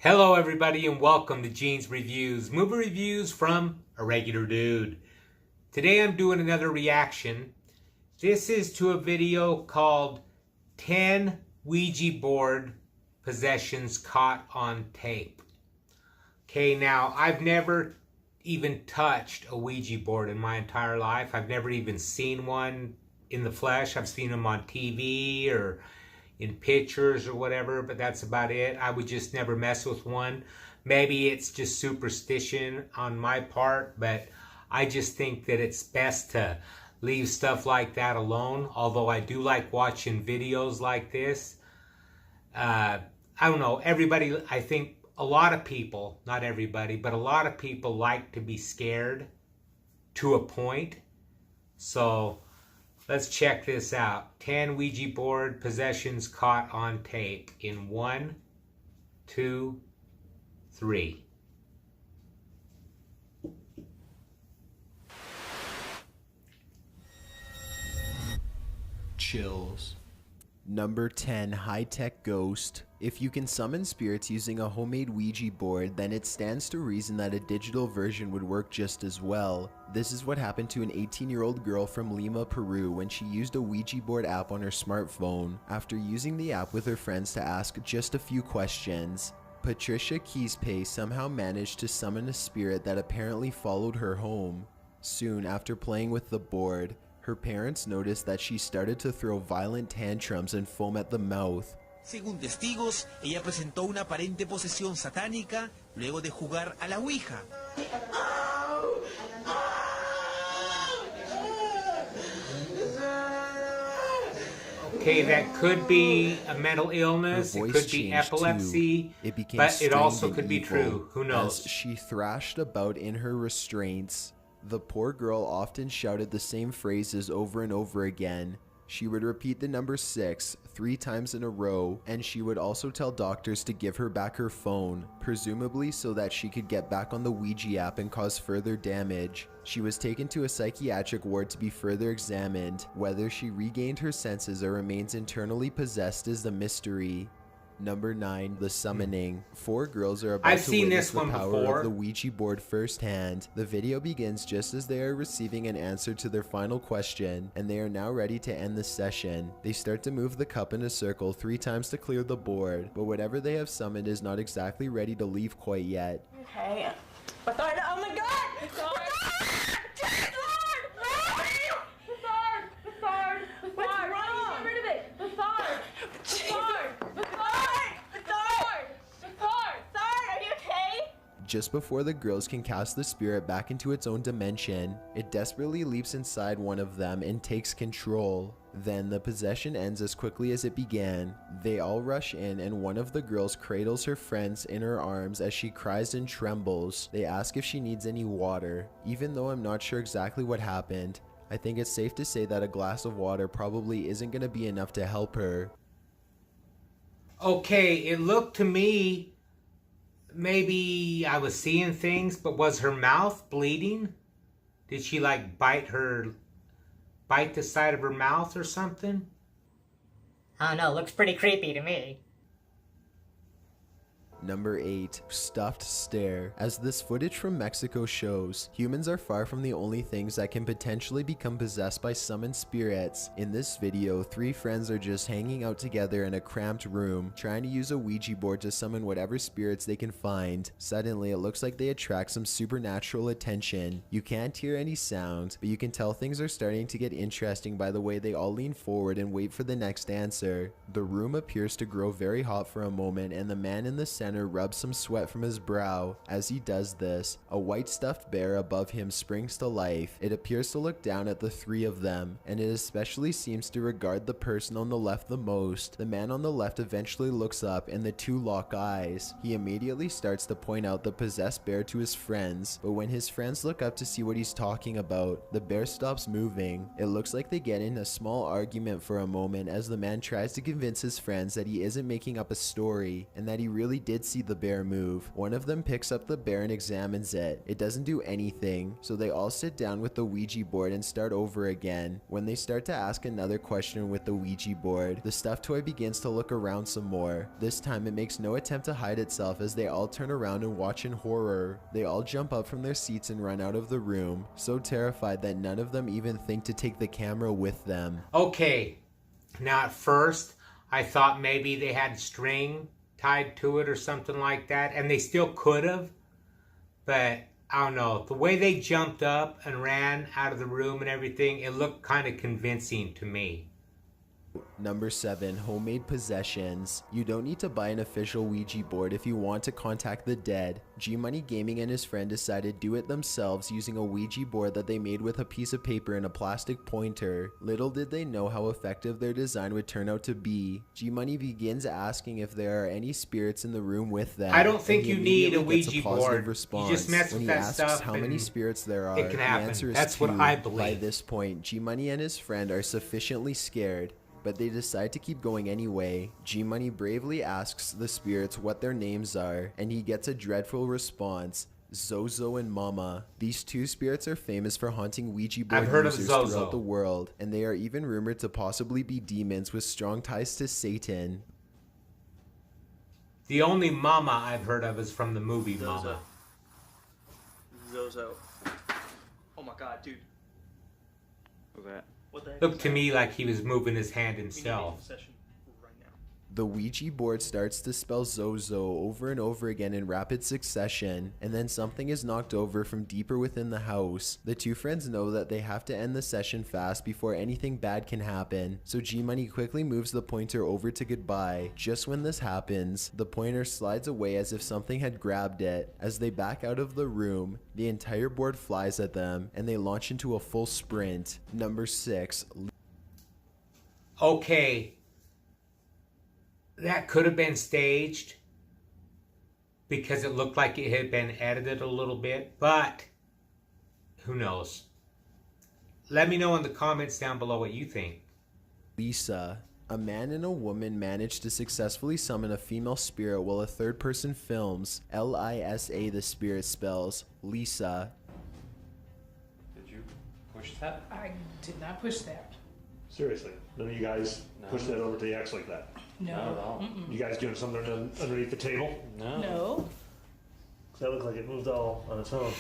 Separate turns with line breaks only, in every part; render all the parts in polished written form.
Hello everybody and welcome to Gene's Reviews, movie reviews from a regular dude. Today I'm doing another reaction. This is to a video called 10 Ouija board possessions caught on tape. Okay, now I've never even touched a Ouija board in my entire life. I've never even seen one in the flesh. I've seen them on TV or in pictures or whatever, but that's about it. I would just never mess with one. Maybe it's just superstition on my part, but I just think that it's best to leave stuff like that alone. Although I do like watching videos like this. I don't know, everybody, I think a lot of people, not everybody, but a lot of people like to be scared to a point. So let's check this out. 10 Ouija board possessions caught on tape in 1, 2, 3.
Chills. Number 10, high-tech ghost. If you can summon spirits using a homemade Ouija board, then it stands to reason that a digital version would work just as well. This is what happened to an 18-year-old girl from Lima, Peru when she used a Ouija board app on her smartphone. After using the app with her friends to ask just a few questions, Patricia Quispe somehow managed to summon a spirit that apparently followed her home. Soon after playing with the board, her parents noticed that she started to throw violent tantrums and foam at the mouth.
Según testigos, ella presentó una aparente posesión satánica luego de jugar a la Ouija.
Okay, that could be a mental illness, it could be epilepsy, but it also could be true. Who knows?
As she thrashed about in her restraints, the poor girl often shouted the same phrases over and over again. She would repeat the number 6 3 times in a row, and she would also tell doctors to give her back her phone, presumably so that she could get back on the Ouija app and cause further damage. She was taken to a psychiatric ward to be further examined. Whether she regained her senses or remains internally possessed is the mystery. Number 9, the summoning. 4 girls are about to witness the power of the Ouija board firsthand. The video begins just as they are receiving an answer to their final question, and they are now ready to end the session. They start to move the cup in a circle 3 times to clear the board, but whatever they have summoned is not exactly ready to leave quite yet.
Okay. Oh my god!
Just before the girls can cast the spirit back into its own dimension, it desperately leaps inside one of them and takes control. Then the possession ends as quickly as it began. They all rush in and one of the girls cradles her friends in her arms as she cries and trembles. They ask if she needs any water. Even though I'm not sure exactly what happened, I think it's safe to say that a glass of water probably isn't going to be enough to help her.
Okay, it looked to me maybe I was seeing things, but was her mouth bleeding? Did she like bite the side of her mouth or something?
I don't know, looks pretty creepy to me.
Number 8, stuffed stare. As this footage from Mexico shows, humans are far from the only things that can potentially become possessed by summoned spirits. In this video, 3 friends are just hanging out together in a cramped room, trying to use a Ouija board to summon whatever spirits they can find. Suddenly, it looks like they attract some supernatural attention. You can't hear any sound, but you can tell things are starting to get interesting by the way they all lean forward and wait for the next answer. The room appears to grow very hot for a moment, and the man in the center rubs some sweat from his brow. As he does this, a white stuffed bear above him springs to life. It appears to look down at the 3 of them, and it especially seems to regard the person on the left the most. The man on the left eventually looks up and the 2 lock eyes. He immediately starts to point out the possessed bear to his friends, but when his friends look up to see what he's talking about, the bear stops moving. It looks like they get in a small argument for a moment as the man tries to convince his friends that he isn't making up a story and that he really did did see the bear move. One of them picks up the bear and examines it. It doesn't do anything, so they all sit down with the Ouija board and start over again. When they start to ask another question with the Ouija board, the stuffed toy begins to look around some more. This time it makes no attempt to hide itself as they all turn around and watch in horror. They all jump up from their seats and run out of the room, so terrified that none of them even think to take the camera with them.
Okay, now at first I thought maybe they had string tied to it or something like that, and they still could have, but I don't know. The way they jumped up and ran out of the room and everything, it looked kind of convincing to me.
Number 7, homemade possessions. You don't need to buy an official Ouija board if you want to contact the dead. G-Money Gaming and his friend decided to do it themselves using a Ouija board that they made with a piece of paper and a plastic pointer. Little did they know how effective their design would turn out to be. G-Money begins asking if there are any spirits in the room with them.
I don't think
and he
you need a
immediately gets
Ouija
positive
board.
response.
You just mess
when
with
he
that
asks
stuff
how many
and
spirits there are,
it can happen.
the answer is
That's
2.
what I believe.
By this point, G-Money and his friend are sufficiently scared, but they decide to keep going anyway. G-Money bravely asks the spirits what their names are, and he gets a dreadful response: Zozo and Mama. These two spirits are famous for haunting Ouija board
I've heard of
users
Zozo.
throughout the world, and they are even rumored to possibly be demons with strong ties to Satan.
The only Mama I've heard of is from the movie Mama.
Zozo. Oh my god, dude.
What's that?
What the heck?
Looked to me like he was moving his hand
We need
himself.
a session right now.
The Ouija board starts to spell Zozo over and over again in rapid succession, and then something is knocked over from deeper within the house. The two friends know that they have to end the session fast before anything bad can happen, so G-Money quickly moves the pointer over to goodbye. Just when this happens, the pointer slides away as if something had grabbed it. As they back out of the room, the entire board flies at them, and they launch into a full sprint. Number 6.
Okay, that could have been staged because it looked like it had been edited a little bit, but who knows? Let me know in the comments down below what you think.
Lisa. A man and a woman manage to successfully summon a female spirit while a third person films. Lisa, the spirit spells Lisa.
Did you push that?
I did not push that.
Seriously, none of you guys push that over to the X like that.
Not at
No.
all.
Mm-mm.
You guys doing something underneath the table?
No.
No.
That looked like it moved all on its own.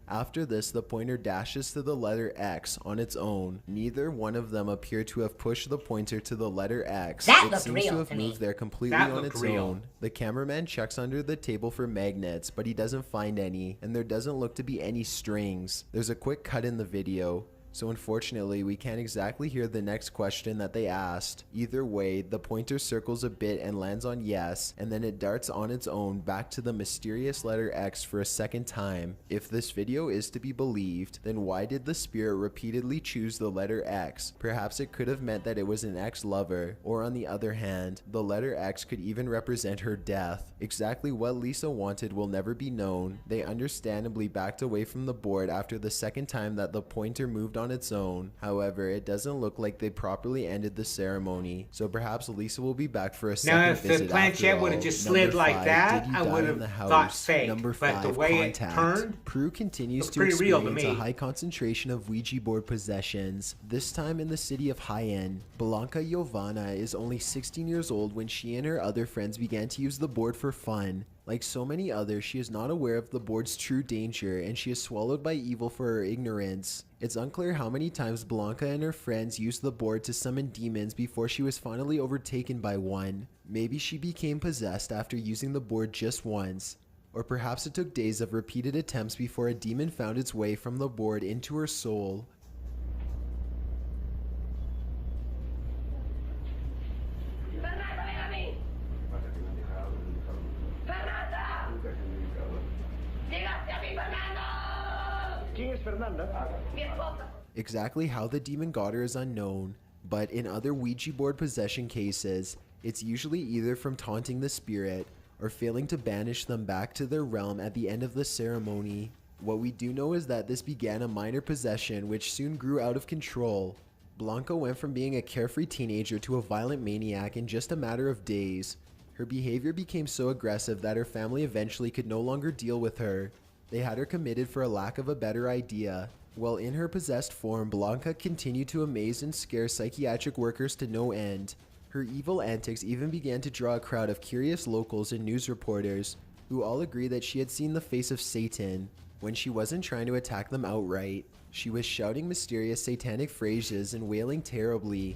After this, the pointer dashes to the letter X on its own. Neither one of them appear to have pushed the pointer to the letter X.
That
it
looked
seems
real
to have
to me.
moved there completely
That
on
looked
its
real.
own. The cameraman checks under the table for magnets, but he doesn't find any, and there doesn't look to be any strings. There's a quick cut in the video, so unfortunately we can't exactly hear the next question that they asked. Either way, the pointer circles a bit and lands on yes, and then it darts on its own back to the mysterious letter X for a second time. If this video is to be believed, then why did the spirit repeatedly choose the letter X? Perhaps it could have meant that it was an ex-lover, or on the other hand, the letter X could even represent her death. Exactly what Lisa wanted will never be known. They understandably backed away from the board after the second time that the pointer moved on its own. However, it doesn't look like they properly ended the ceremony, so perhaps Lisa will be back for a second
Now, if the
visit
planchette
after
would have
all.
just
Number
slid like
5,
that,
did you
I
die
would
in
have
the
thought
house?
fake.
Number
But the
5,
way
contact.
it turned,
Prue continues
looked
to
pretty real to
experience a
me.
high concentration of Ouija board possessions, this time in the city of Hyen. Blanca Jovana is only 16 years old when she and her other friends began to use the board for fun. Like so many others, she is not aware of the board's true danger, and she is swallowed by evil for her ignorance. It's unclear how many times Blanca and her friends used the board to summon demons before she was finally overtaken by one. Maybe she became possessed after using the board just once. Or perhaps it took days of repeated attempts before a demon found its way from the board into her soul. Exactly how the demon got her is unknown, but in other Ouija board possession cases, it's usually either from taunting the spirit or failing to banish them back to their realm at the end of the ceremony. What we do know is that this began a minor possession which soon grew out of control. Blanca went from being a carefree teenager to a violent maniac in just a matter of days. Her behavior became so aggressive that her family eventually could no longer deal with her. They had her committed for a lack of a better idea. While in her possessed form, Blanca continued to amaze and scare psychiatric workers to no end. Her evil antics even began to draw a crowd of curious locals and news reporters, who all agreed that she had seen the face of Satan. When she wasn't trying to attack them outright, she was shouting mysterious satanic phrases and wailing terribly.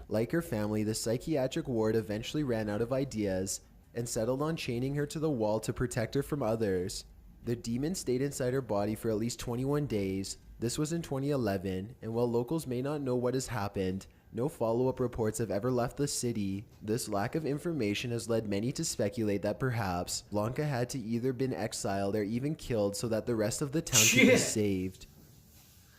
Like her family, the psychiatric ward eventually ran out of ideas and settled on chaining her to the wall to protect her from others. The demon stayed inside her body for at least 21 days. This was in 2011, and while locals may not know what has happened, no follow-up reports have ever left the city. This lack of information has led many to speculate that perhaps Blanca had to either been exiled or even killed so that the rest of the town could be saved.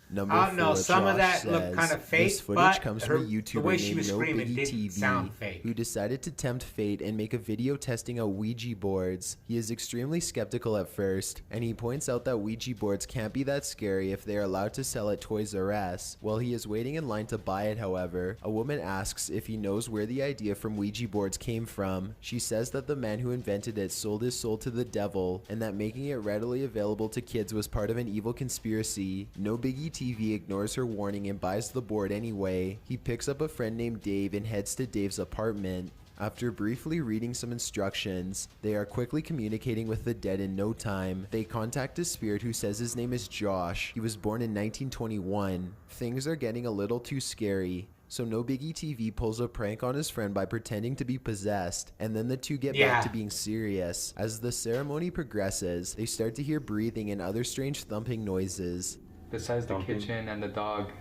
Number
I don't know,
4,
some of
Josh
that looked
says,
kind of fake,
this footage
but
comes
her,
from a
the
YouTuber
way she
named
was
No
screaming
Biggie
didn't
TV,
sound fake.
who decided to tempt fate and make a video testing out Ouija boards. He is extremely skeptical at first, and he points out that Ouija boards can't be that scary if they are allowed to sell at Toys R Us. While he is waiting in line to buy it, however, a woman asks if he knows where the idea from Ouija boards came from. She says that the man who invented it sold his soul to the devil, and that making it readily available to kids was part of an evil conspiracy. No Biggie TV ignores her warning and buys the board anyway. He picks up a friend named Dave and heads to Dave's apartment. After briefly reading some instructions, they are quickly communicating with the dead in no time. They contact a spirit who says his name is Josh. He was born in 1921. Things are getting a little too scary, so No Biggie TV pulls a prank on his friend by pretending to be possessed, and then the two get back to being serious. As the ceremony progresses, they start to hear breathing and other strange thumping noises.
Besides the kitchen and the dog.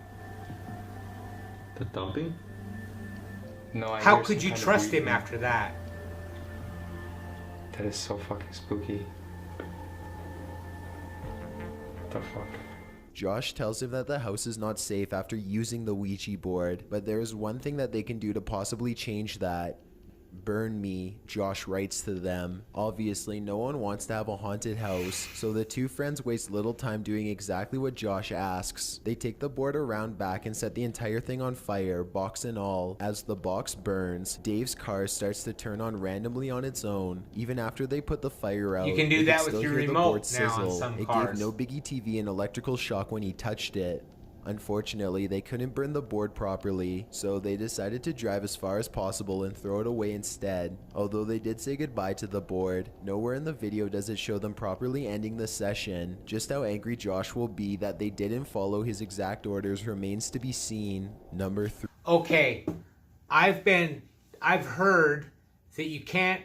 The dumping?
No, I
How
hear
could
some
you
kind of
trust him
breathing.
after that?
That is so fucking spooky. What the fuck?
Josh tells him that the house is not safe after using the Ouija board, but there is one thing that they can do to possibly change that. Burn me, Josh writes to them. Obviously, no one wants to have a haunted house, so the two friends waste little time doing exactly what Josh asks. They take the board around back and set the entire thing on fire, box and all. As the box burns, Dave's car starts to turn on randomly on its own. Even after they put the fire out,
You can do
they
that
could
with
still
your
hear the
remote
board
now on
sizzle.
some
It
cars.
gave No Biggie TV an electrical shock when he touched it. Unfortunately, they couldn't burn the board properly, so they decided to drive as far as possible and throw it away instead. Although they did say goodbye to the board, nowhere in the video does it show them properly ending the session. Just how angry Josh will be that they didn't follow his exact orders remains to be seen. Number 3.
Okay, I've heard that you can't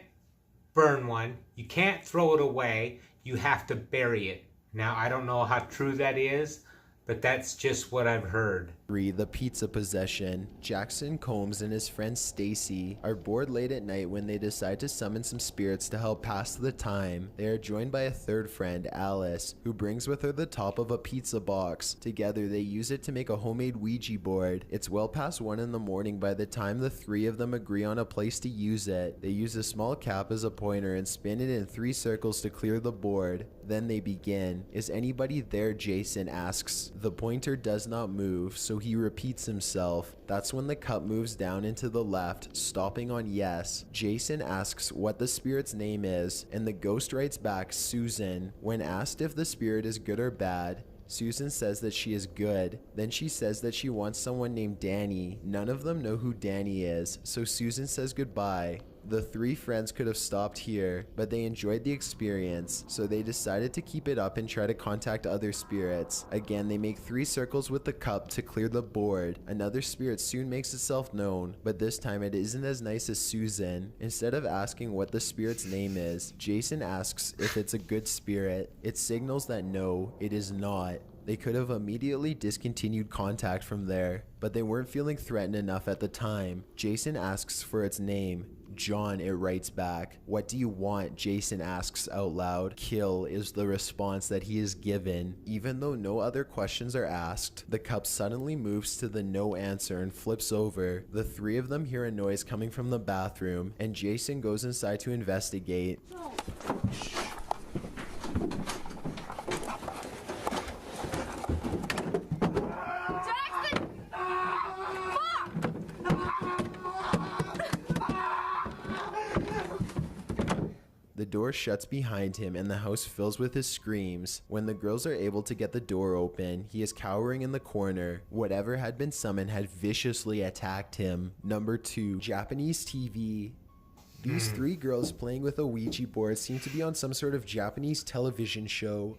burn one, you can't throw it away, you have to bury it. Now, I don't know how true that is, but that's just what I've heard.
3. The pizza possession. Jackson Combs and his friend Stacy are bored late at night when they decide to summon some spirits to help pass the time. They are joined by a third friend, Alice, who brings with her the top of a pizza box. Together, they use it to make a homemade Ouija board. It's well past 1 in the morning by the time the three of them agree on a place to use it. They use a small cap as a pointer and spin it in 3 circles to clear the board. Then they begin. Is anybody there? Jason asks. The pointer does not move, so he repeats himself. That's when the cup moves down into the left, stopping on yes. Jason asks what the spirit's name is, and the ghost writes back Susan. When asked if the spirit is good or bad, Susan says that she is good. Then she says that she wants someone named Danny. None of them know who Danny is, so Susan says goodbye. The 3 friends could have stopped here, but they enjoyed the experience, so they decided to keep it up and try to contact other spirits. Again, they make 3 circles with the cup to clear the board. Another spirit soon makes itself known, but this time it isn't as nice as Susan. Instead of asking what the spirit's name is, Jason asks if it's a good spirit. It signals that no, it is not. They could have immediately discontinued contact from there, but they weren't feeling threatened enough at the time. Jason asks for its name. John, it writes back. What do you want? Jason asks out loud. Kill is the response that he is given. Even though no other questions are asked, the cup suddenly moves to the no answer and flips over. The 3 of them hear a noise coming from the bathroom, and Jason goes inside to investigate. door shuts behind him and the house fills with his screams. When the girls are able to get the door open, he is cowering in the corner. Whatever had been summoned had viciously attacked him. Number 2, Japanese TV. These 3 girls playing with a Ouija board seem to be on some sort of Japanese television show.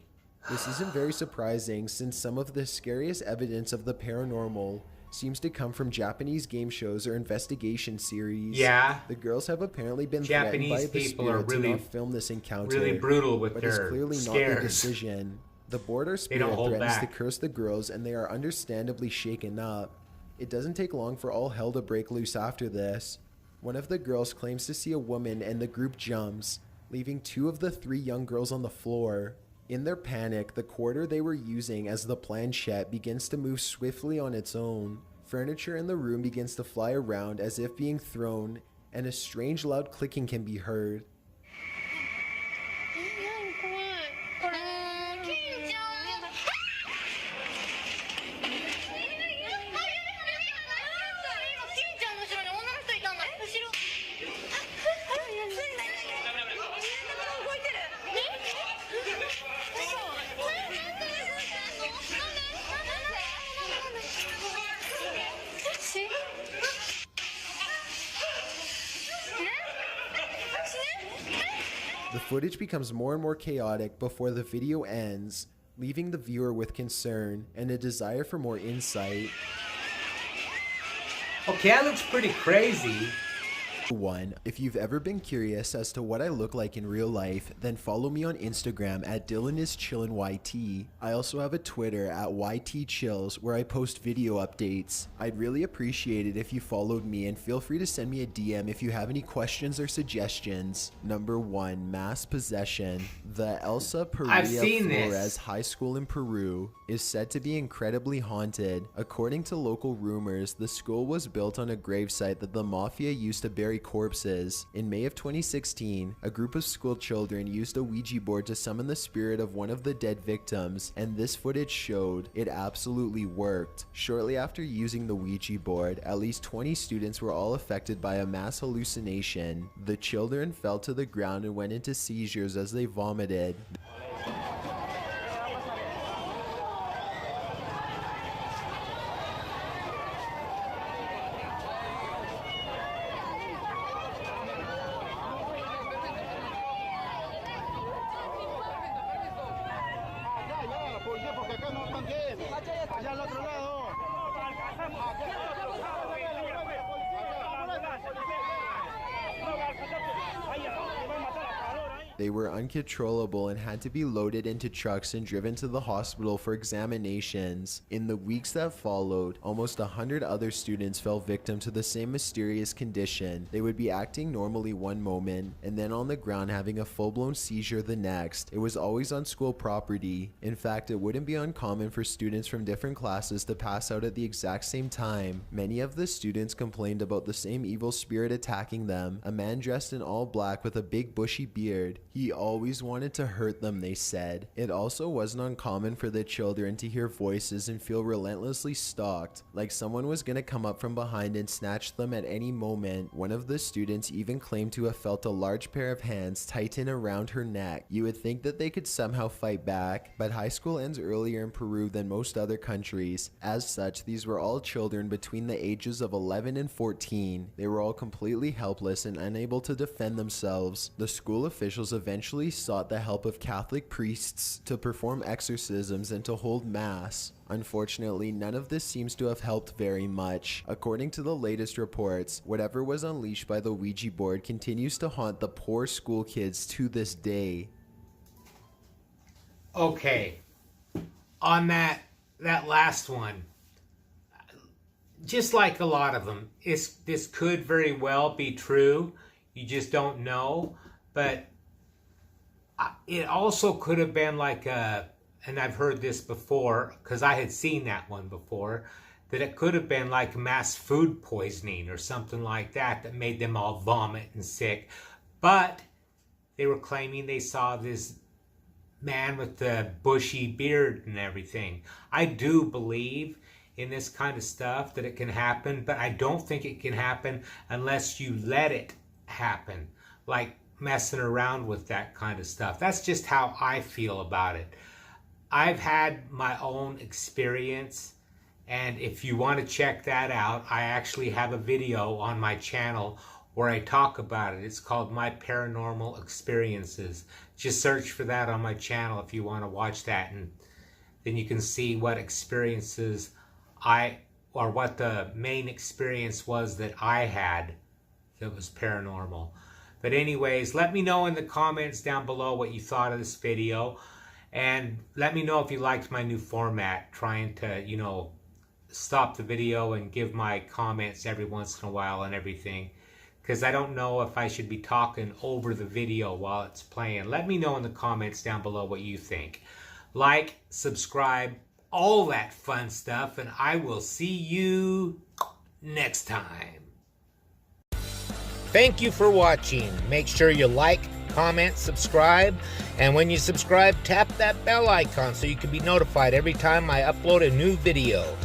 This isn't very surprising since some of the scariest evidence of the paranormal seems to come from Japanese game shows or investigation series.
Yeah.
The girls have apparently been
Japanese
threatened by the
people are
spirit
really,
to not film this encounter.
really brutal with
but
their
it's clearly not
scares.
their decision. The board or
They
spirit
don't hold
threatens to
back.
curse the girls and they are understandably shaken up. It doesn't take long for all hell to break loose after this. One of the girls claims to see a woman and the group jumps, leaving 2 of the 3 young girls on the floor. In their panic, the quarter they were using as the planchette begins to move swiftly on its own. Furniture in the room begins to fly around as if being thrown, and a strange loud clicking can be heard. The footage becomes more and more chaotic before the video ends, leaving the viewer with concern and a desire for more insight.
Okay, that looks pretty crazy.
1. If you've ever been curious as to what I look like in real life, then follow me on Instagram at DylanIsChillinYT. I also have a Twitter at YTChills where I post video updates. I'd really appreciate it if you followed me, and feel free to send me a DM if you have any questions or suggestions. Number 1, mass possession. The Elsa
I've seen
Perea
this.
Flores High School in Peru is said to be incredibly haunted. According to local rumors, the school was built on a gravesite that the mafia used to bury corpses. In May of 2016, a group of school children used a Ouija board to summon the spirit of one of the dead victims, and this footage showed it absolutely worked. Shortly after using the Ouija board, at least 20 students were all affected by a mass hallucination. The children fell to the ground and went into seizures as they vomited. They were uncontrollable and had to be loaded into trucks and driven to the hospital for examinations. In the weeks that followed, almost 100 other students fell victim to the same mysterious condition. They would be acting normally one moment, and then on the ground having a full-blown seizure the next. It was always on school property. In fact, it wouldn't be uncommon for students from different classes to pass out at the exact same time. Many of the students complained about the same evil spirit attacking them, a man dressed in all black with a big bushy beard. He always wanted to hurt them, they said. It also wasn't uncommon for the children to hear voices and feel relentlessly stalked, like someone was gonna come up from behind and snatch them at any moment. One of the students even claimed to have felt a large pair of hands tighten around her neck. You would think that they could somehow fight back, but high school ends earlier in Peru than most other countries. As such, these were all children between the ages of 11 and 14. They were all completely helpless and unable to defend themselves. The school officials eventually sought the help of Catholic priests to perform exorcisms and to hold mass. Unfortunately, none of this seems to have helped very much. According to the latest reports, whatever was unleashed by the Ouija board continues to haunt the poor school kids to this day.
Okay, on that last one, just like a lot of them, this could very well be true. You just don't know. But it also could have been like and I've heard this before because I had seen that one before, that it could have been like mass food poisoning or something like that made them all vomit and sick. But they were claiming they saw this man with the bushy beard and everything. I do believe in this kind of stuff that it can happen, but I don't think it can happen unless you let it happen. Like messing around with that kind of stuff. That's just how I feel about it. I've had my own experience, and if you want to check that out, I actually have a video on my channel where I talk about it. It's called My Paranormal Experiences. Just search for that on my channel if you want to watch that, and then you can see what experiences or what the main experience was that I had that was paranormal. But anyways, let me know in the comments down below what you thought of this video, and let me know if you liked my new format, trying to, you know, stop the video and give my comments every once in a while and everything, because I don't know if I should be talking over the video while it's playing. Let me know in the comments down below what you think. Like, subscribe, all that fun stuff, and I will see you next time. Thank you for watching. Make sure you like, comment, subscribe, and when you subscribe, tap that bell icon so you can be notified every time I upload a new video.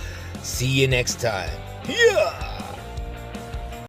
See you next time. Yeah!